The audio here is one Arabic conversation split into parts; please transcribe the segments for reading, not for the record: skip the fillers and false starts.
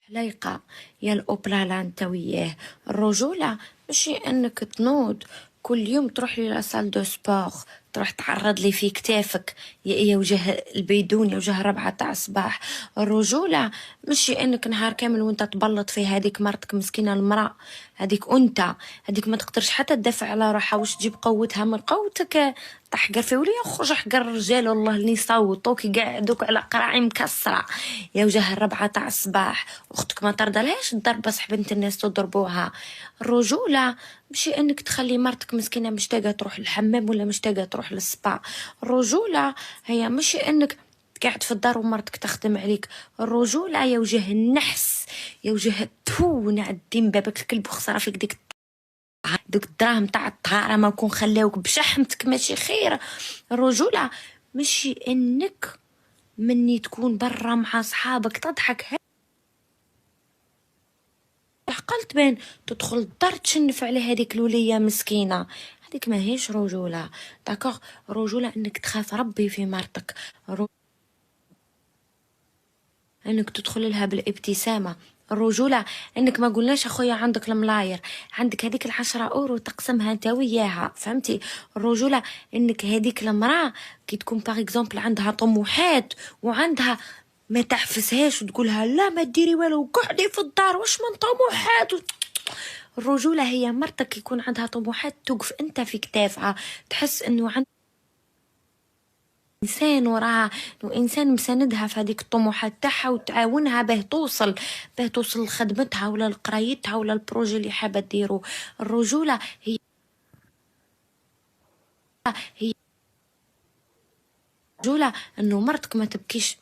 حلايقة يا الأوبلا انت وياه. الرجولة ماشي انك تنوض كل يوم تروح لي لاسال دو سبور، تروح تعرض لي في كتافك يا وجه البيدون يا وجه ربعة تاع الصباح. الرجولة ماشي انك نهار كامل وانت تبلط في هذيك مرتك مسكينة المرأة، هذيك انت هذيك ما تقدرش حتى تدافع على روحها، واش تجيب قوتها من قوتك؟ تحقر في ولي خرج حقر الرجال والله اللي يصوتوك يقعدوك على قراعي مكسرة يا وجه الربعة تاع الصباح. اختك ما ترضالهاش تضرب صح بنت الناس تضربوها. الرجولة ماشي انك تخلي مرتك مسكينة مشتاقة تروح الحمام ولا مشتاقة تروح للسبا. الرجولة هي ماشي انك قاعد في الدار ومرتك تخدم عليك. الرجولة يا وجه النحس يا وجه تو نعدي من بابك الكلب وخسارة فيك ديك دوك الدراهم تاع الطهارة ما نكون خلاوك بشحمتك ماشي خير. الرجولة ماشي انك مني تكون برا مع صحابك تضحك عقلت بين تدخل الدار تشنف على هذيك الولية مسكينة، هذيك ماهيش رجولة. داكوغ رجولة انك تخاف ربي في مرتك، انك تدخل لها بالابتسامة. الرجولة انك ما قلناش اخويا عندك الملاير، عندك هذيك ال10 اورو تقسمها انت وياها، فهمتي؟ الرجولة انك هذيك المرأة كي تكون باغ اكزومبل عندها طموحات وعندها ما تحفسهاش وتقولها لا ما ديري والو قعدي في الدار واش من طموحات الرجولة هي مرتك يكون عندها طموحات توقف انت في كتافها، تحس انه عندها انسان وراها وانسان مساندها في هذيك الطموحات تاعها وتعاونها به توصل لخدمتها ولا لقرايتها ولا البروجي اللي حابه ديرو. الرجوله هي الرجوله انه مرتك ما تبكيش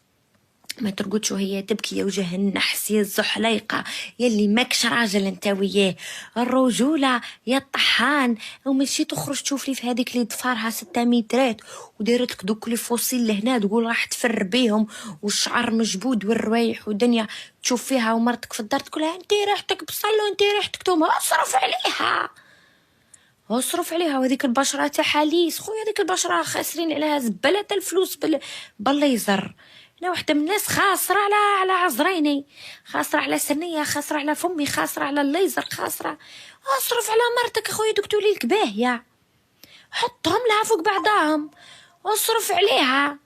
ما ترقدش وهي تبكي يا وجه النحس يا الزحليقة يلي ماكش راجل انت وياه. الرجولة يا الطحان وماشي تخرج تشوف لي في هذيك اللي ضفارها 6 مترات ودارت لك دوك لي فوسيل لهنا تقول راح تفر بيهم والشعر مجبود والروايح ودنيا تشوف فيها ومرتك في الدار تقولها انت ريحتك بصل وانت ريحتك توم اصرف عليها وهذيك البشرة تاعها ليس خويا هذيك البشرة خاسرين عليها زبلة الفلوس بالليزر. انا واحدة من الناس خاسرة على عزريني، خاسرة على سنية، خاسرة على فمي، خاسرة على الليزر، خاسرة. اصرف على مرتك اخويا دوك تولي لك باهية، حطهم لها فوق بعضهم، اصرف عليها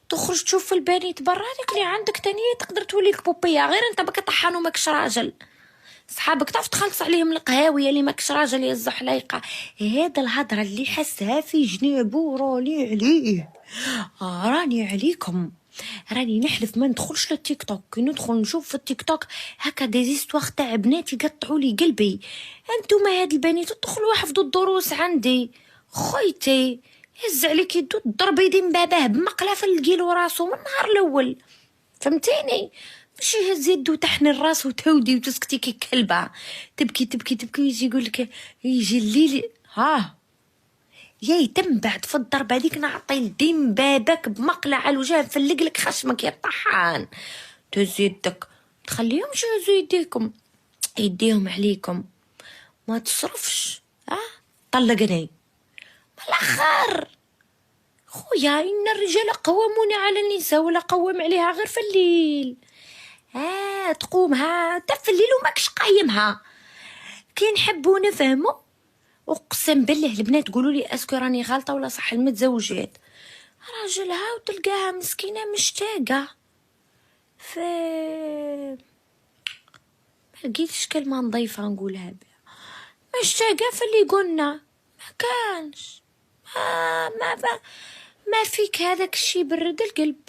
تخرج تشوف في البنات برا هذيك اللي عندك تانية تقدر تولي لك بوبية، غير انت بك طحان وماكش راجل. صحابك تعرف تخلص عليهم القهاوي اللي ماكش راجل يا الزحليقه. هذا الهضره اللي حسها في جنابو راني عليه، راني عليكم، راني نحلف ما ندخلش للتيك توك. كي ندخل نشوف في التيك توك هكا ديزيستواغ تاع بنات يقطعوا لي قلبي. انتوما هاد البنات تدخلوا حفظوا الدروس عندي خويتي هز عليك يدو ضرب يدي من باباه بمقله في الكيلو راسو من النهار الاول، فهمتيني؟ ماشي يهز يدو تحني الراس وتودي وتسكتي كي كلبه تبكي تبكي تبكي ويجي يقول لك يجي الليل يا يتم بعد في الضربه هذيك نعطي يدي من بابك بمقله على الوجه نفلق لك خشمك يا طحان. تهز يدك تخليهمش يهزوا يديهم عليكم، ما تصرفش طلقني بالاخر. خويا ان الرجال قوامون على النساء ولا قوام عليها غير في الليل. تقومها تا في الليل وماكش قايمها. كي نحبو نفهمو اقسم بالله البنات تقولوا لي اسكو راني غلطه ولا صح المتزوجات راجلها وتلقاها مسكينه مشتاقه ف ما لقيتش كلمه نظيفه نقولها بها. مشتاقه في اللي قلنا ما كانش ما فيك هذاك الشي برد القلب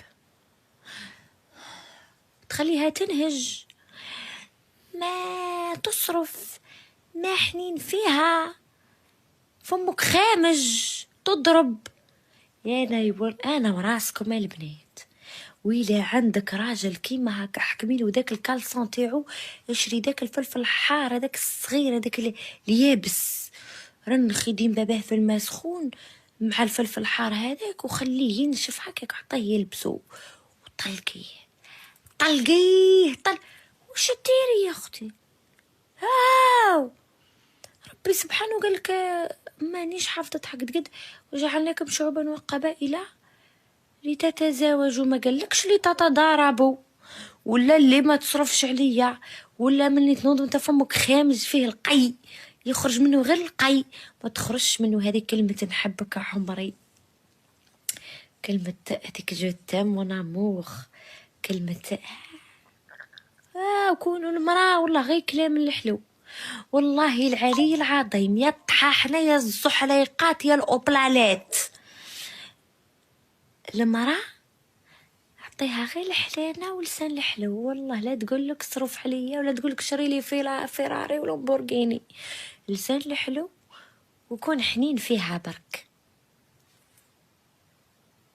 تخليها تنهج ما تصرف ما حنين فيها فمك خامج تضرب. انا وراسكم البنات ويلا عندك راجل كيما هكا حكميلو داك الكالسون تاعو اشري داك الفلفل الحار هذاك الصغير هذاك اللي يابس رنخي ديم باباه في الماء سخون مع الفلفل الحار هذاك وخليه ينشف هكاك عطيه يلبسو وطلقيه وش ديري يا اختي؟ ربي سبحانه قالك مانيش حافظة قد وجعلناكم شعوبا وقبائل لتتزاوجوا، ما قالكش لتتضاربوا ولا اللي ما تصرفش عليا، ولا ملي تنوض انت فمك خامج فيه القي، يخرج منه غير القي، ما تخرجش منه هذه كلمة نحبك عمري، كلمة هذيك جو تام مون امور، كلمة وكونوا المراه والله غير كلام الحلو. والله العلي العظيم يا الطحاحنة يا الزحليقات يا الأوبلالات، المراه عطيها غير الحلانة ولسان الحلو، والله لا تقولك صرف عليا ولا تقولك شري لي فيراري ولا لامبورغيني، لسان الحلو وكون حنين فيها برك،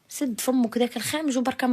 سد فمك ذاك الخامج وبركة